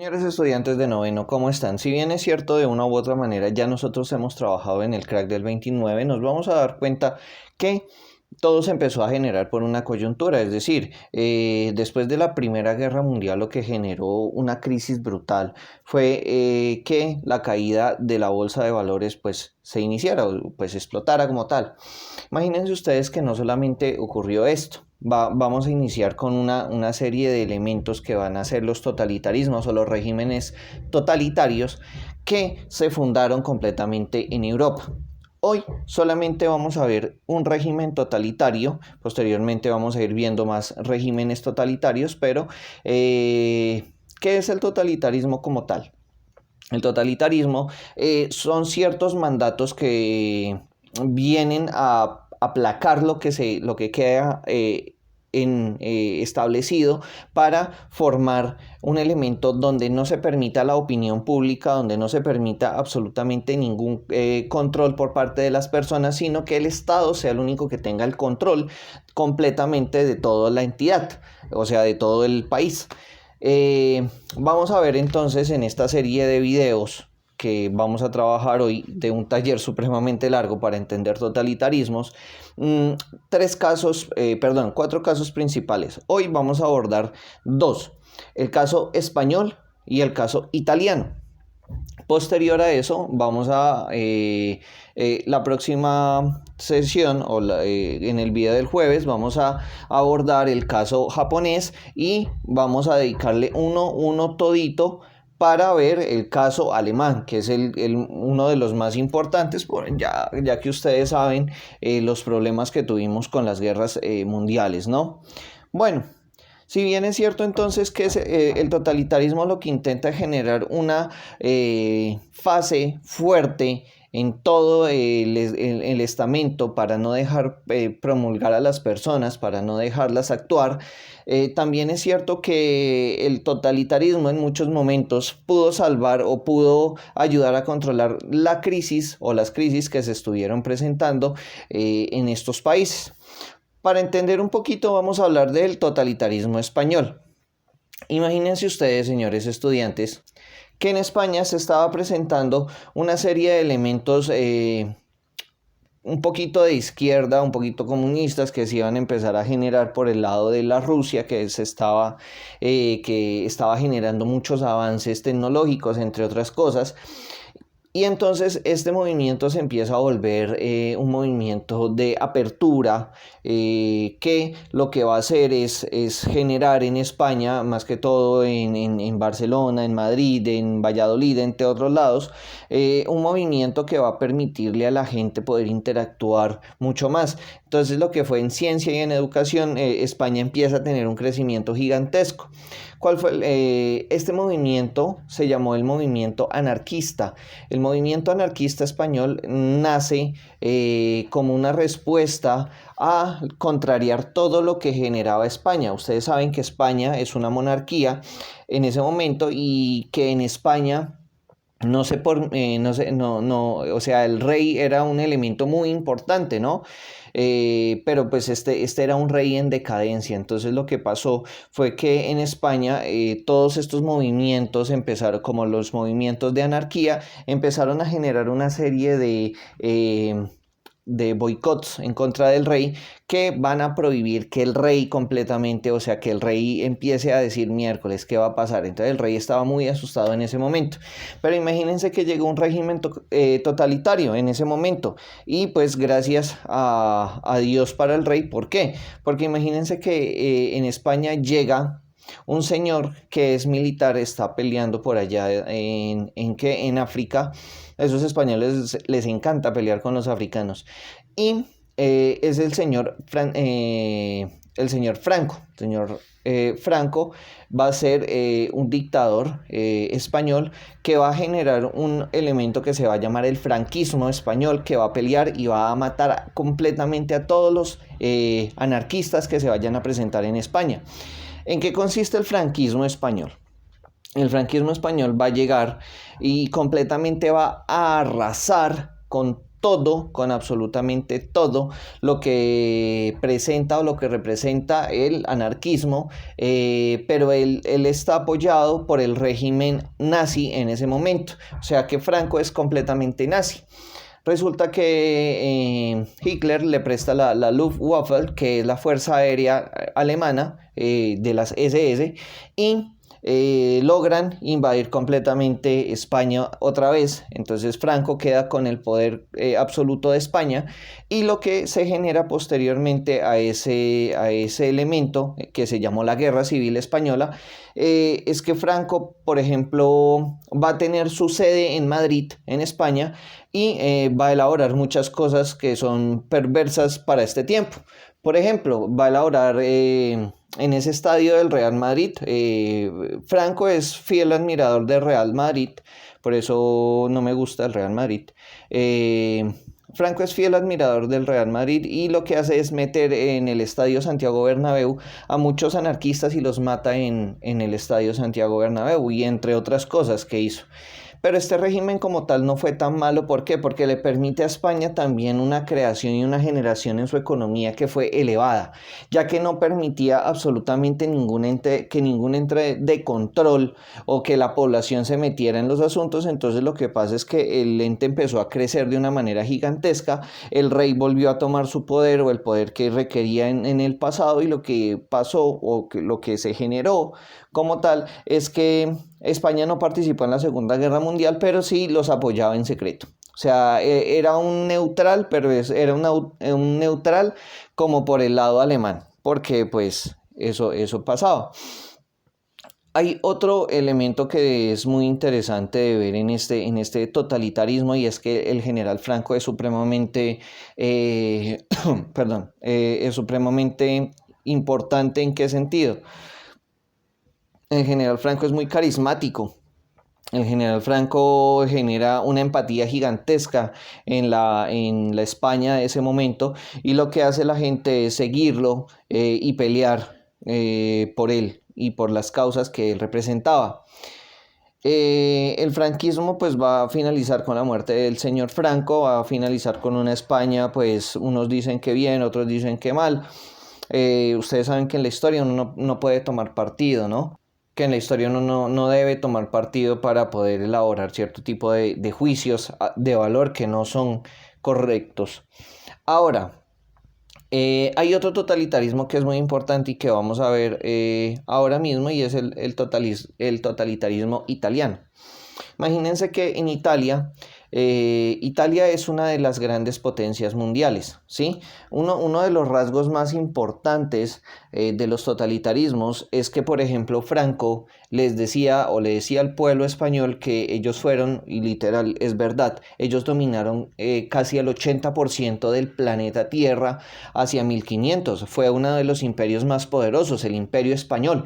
Señores estudiantes de noveno, ¿cómo están? Si bien es cierto, de una u otra manera ya nosotros hemos trabajado en el crack del 29, nos vamos a dar cuenta que todo se empezó a generar por una coyuntura, es decir, después de la Primera Guerra Mundial lo que generó una crisis brutal fue que la caída de la bolsa de valores pues se iniciara, pues explotara como tal. Imagínense ustedes que no solamente ocurrió esto. Vamos a iniciar con una serie de elementos que van a ser los totalitarismos o los regímenes totalitarios que se fundaron completamente en Europa. Hoy solamente vamos a ver un régimen totalitario, posteriormente vamos a ir viendo más regímenes totalitarios, pero ¿qué es el totalitarismo como tal? El totalitarismo son ciertos mandatos que vienen a aplacar lo que queda establecido para formar un elemento donde no se permita la opinión pública, donde no se permita absolutamente ningún control por parte de las personas, sino que el Estado sea el único que tenga el control completamente de toda la entidad, o sea, de todo el país. Vamos a ver entonces en esta serie de videos que vamos a trabajar hoy de un taller supremamente largo para entender totalitarismos, cuatro casos principales. Hoy vamos a abordar dos, el caso español y el caso italiano. Posterior a eso, vamos a la próxima sesión en el video del jueves vamos a abordar el caso japonés y vamos a dedicarle uno todito para ver el caso alemán, que es uno de los más importantes, ya que ustedes saben los problemas que tuvimos con las guerras mundiales, ¿no? Bueno. Si bien es cierto entonces que el totalitarismo lo que intenta es generar una fase fuerte en todo el estamento para no dejar promulgar a las personas, para no dejarlas actuar, también es cierto que el totalitarismo en muchos momentos pudo salvar o pudo ayudar a controlar la crisis o las crisis que se estuvieron presentando en estos países. Para entender un poquito vamos a hablar del totalitarismo español. Imagínense ustedes, señores estudiantes, que en España se estaba presentando una serie de elementos un poquito de izquierda, un poquito comunistas que se iban a empezar a generar por el lado de la Rusia, que estaba generando muchos avances tecnológicos, entre otras cosas. Y entonces este movimiento se empieza a volver un movimiento de apertura que lo que va a hacer es generar en España, más que todo en Barcelona, en Madrid, en Valladolid, entre otros lados, un movimiento que va a permitirle a la gente poder interactuar mucho más. Entonces lo que fue en ciencia y en educación, España empieza a tener un crecimiento gigantesco. ¿Cuál fue? Este movimiento se llamó el movimiento anarquista. El movimiento anarquista español nace como una respuesta a contrariar todo lo que generaba España. Ustedes saben que España es una monarquía en ese momento y que en España o sea, el rey era un elemento muy importante, ¿no? Pero pues este era un rey en decadencia. Entonces lo que pasó fue que en España todos estos movimientos empezaron, como los movimientos de anarquía, empezaron a generar una serie de boicots en contra del rey que van a prohibir que el rey completamente, o sea, que el rey empiece a decir miércoles, ¿qué va a pasar? Entonces el rey estaba muy asustado en ese momento. Pero imagínense que llegó un régimen totalitario en ese momento y pues gracias a Dios para el rey. ¿Por qué? Porque imagínense que en España llega un señor que es militar, está peleando por allá en África. A esos españoles les encanta pelear con los africanos. Y es el señor Franco. Franco va a ser un dictador español que va a generar un elemento que se va a llamar el franquismo español, que va a pelear y va a matar completamente a todos los anarquistas que se vayan a presentar en España. ¿En qué consiste el franquismo español? El franquismo español va a llegar y completamente va a arrasar con con absolutamente todo lo que presenta o lo que representa el anarquismo, pero él está apoyado por el régimen nazi en ese momento, o sea que Franco es completamente nazi. Resulta que Hitler le presta la Luftwaffe, que es la Fuerza Aérea Alemana de las SS, y logran invadir completamente España otra vez. Entonces Franco queda con el poder absoluto de España, y lo que se genera posteriormente a ese elemento que se llamó la Guerra Civil Española es que Franco, por ejemplo, va a tener su sede en Madrid, en España, y va a elaborar muchas cosas que son perversas para este tiempo. Por ejemplo, va a elaborar en ese estadio del Real Madrid. Franco es fiel admirador del Real Madrid, por eso no me gusta el Real Madrid. Franco es fiel admirador del Real Madrid, y lo que hace es meter en el estadio Santiago Bernabéu a muchos anarquistas y los mata en el estadio Santiago Bernabéu, y entre otras cosas que hizo. Pero este régimen como tal no fue tan malo. ¿Por qué? Porque le permite a España también una creación y una generación en su economía que fue elevada, ya que no permitía absolutamente que ningún ente de control o que la población se metiera en los asuntos. Entonces lo que pasa es que el ente empezó a crecer de una manera gigantesca, el rey volvió a tomar su poder o el poder que requería en el pasado, y lo que pasó o lo que se generó como tal es que España no participó en la Segunda Guerra Mundial, pero sí los apoyaba en secreto. O sea, era un neutral, pero era un neutral como por el lado alemán, porque pues eso pasaba. Hay otro elemento que es muy interesante de ver en este totalitarismo, y es que el general Franco es supremamente, es supremamente importante. ¿En qué sentido? El general Franco es muy carismático. El general Franco genera una empatía gigantesca en la España de ese momento, y lo que hace la gente es seguirlo y pelear por él y por las causas que él representaba. El franquismo pues va a finalizar con la muerte del señor Franco, va a finalizar con una España, pues unos dicen que bien, otros dicen que mal. Ustedes saben que en la historia uno no puede tomar partido, ¿no? Que en la historia uno no debe tomar partido para poder elaborar cierto tipo de juicios de valor que no son correctos. Ahora, hay otro totalitarismo que es muy importante y que vamos a ver ahora mismo, y es el totalitarismo italiano. Imagínense que en Italia es una de las grandes potencias mundiales, ¿sí? Uno de los rasgos más importantes de los totalitarismos es que, por ejemplo, Franco le decía al pueblo español que ellos fueron, y literal, es verdad, ellos dominaron casi el 80% del planeta Tierra hacia 1500. Fue uno de los imperios más poderosos, el Imperio Español.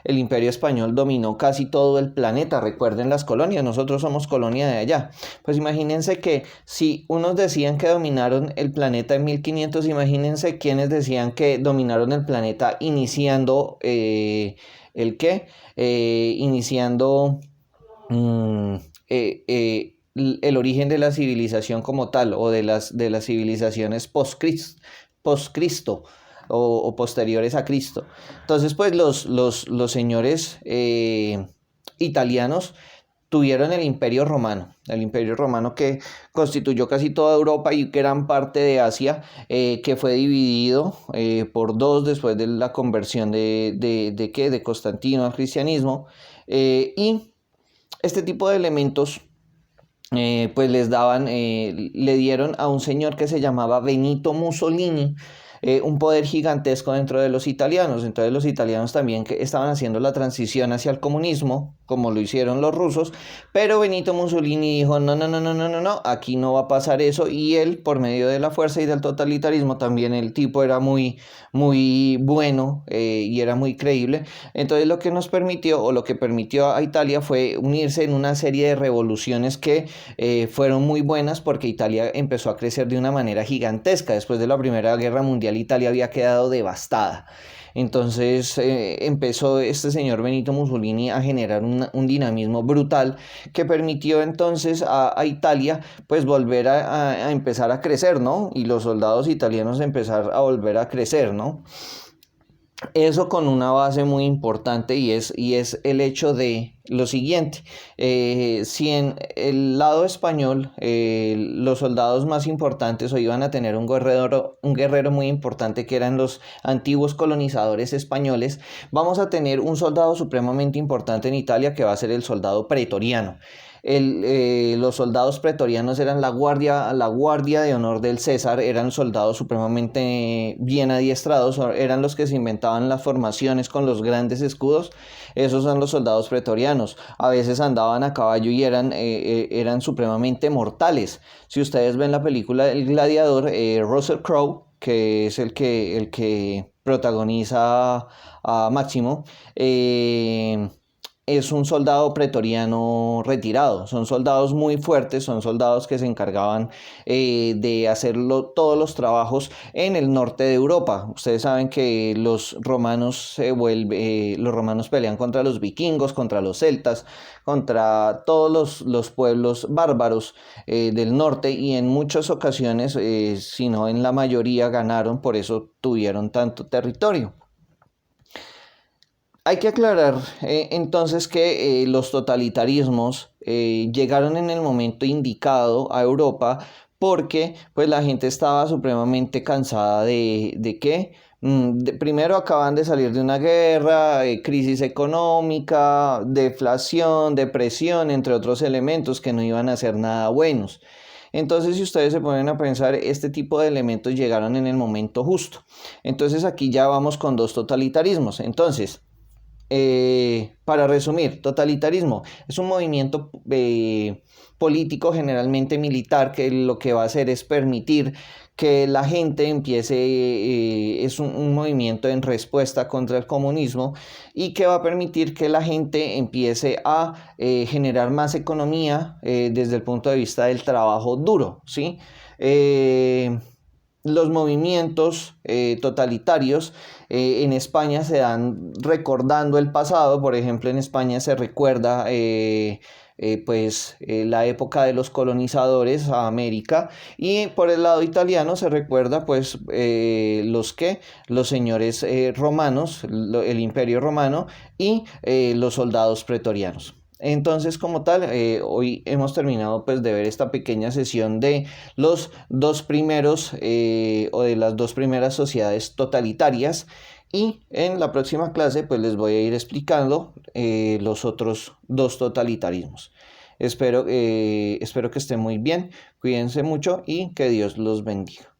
El Imperio Español dominó casi todo el planeta. Recuerden las colonias, nosotros somos colonia de allá. Pues imagínense que si unos decían que dominaron el planeta en 1500, imagínense quienes decían que dominaron el planeta iniciando iniciando el origen de la civilización como tal, o de las civilizaciones post-Cristo. O posteriores a Cristo. Entonces, pues los señores italianos tuvieron el Imperio Romano que constituyó casi toda Europa y gran parte de Asia, que fue dividido por dos después de la conversión de Constantino al cristianismo, y este tipo de elementos pues le dieron a un señor que se llamaba Benito Mussolini un poder gigantesco dentro de los italianos. Entonces los italianos también que estaban haciendo la transición hacia el comunismo, como lo hicieron los rusos, pero Benito Mussolini dijo no, aquí no va a pasar eso, y él, por medio de la fuerza y del totalitarismo, también el tipo era muy bueno y era muy creíble. Entonces lo que permitió a Italia fue unirse en una serie de revoluciones que fueron muy buenas, porque Italia empezó a crecer de una manera gigantesca. Después de la Primera Guerra Mundial, Italia había quedado devastada. Entonces empezó este señor Benito Mussolini a generar un dinamismo brutal que permitió entonces a Italia pues volver a empezar a crecer, ¿no? Y los soldados italianos empezar a volver a crecer, ¿no? Eso con una base muy importante y es el hecho de lo siguiente, si en el lado español los soldados más importantes o iban a tener un guerrero muy importante que eran los antiguos colonizadores españoles, vamos a tener un soldado supremamente importante en Italia que va a ser el soldado pretoriano. Los soldados pretorianos eran la guardia de honor del César, eran soldados supremamente bien adiestrados, eran los que se inventaban las formaciones con los grandes escudos. Esos son los soldados pretorianos. A veces andaban a caballo y eran supremamente mortales. Si ustedes ven la película El Gladiador, Russell Crowe, que es el que protagoniza a Máximo, es un soldado pretoriano retirado. Son soldados muy fuertes, son soldados que se encargaban de hacer todos los trabajos en el norte de Europa. Ustedes saben que los romanos pelean contra los vikingos, contra los celtas, contra todos los pueblos bárbaros del norte, y en muchas ocasiones, si no en la mayoría, ganaron, por eso tuvieron tanto territorio. Hay que aclarar entonces que los totalitarismos llegaron en el momento indicado a Europa porque pues la gente estaba supremamente cansada de qué. Primero acaban de salir de una guerra, crisis económica, deflación, depresión, entre otros elementos que no iban a ser nada buenos. Entonces, si ustedes se ponen a pensar, este tipo de elementos llegaron en el momento justo. Entonces aquí ya vamos con dos totalitarismos. Entonces, para resumir, totalitarismo es un movimiento político, generalmente militar, que lo que va a hacer es permitir que la gente empiece, es un movimiento en respuesta contra el comunismo, y que va a permitir que la gente empiece a generar más economía desde el punto de vista del trabajo duro, ¿sí? Los movimientos totalitarios en España se dan recordando el pasado. Por ejemplo, en España se recuerda la época de los colonizadores a América, y por el lado italiano se recuerda pues los señores romanos, el Imperio Romano y los soldados pretorianos. Entonces, como tal, hoy hemos terminado pues de ver esta pequeña sesión de los dos primeros o de las dos primeras sociedades totalitarias, y en la próxima clase pues les voy a ir explicando los otros dos totalitarismos. Espero que estén muy bien, cuídense mucho y que Dios los bendiga.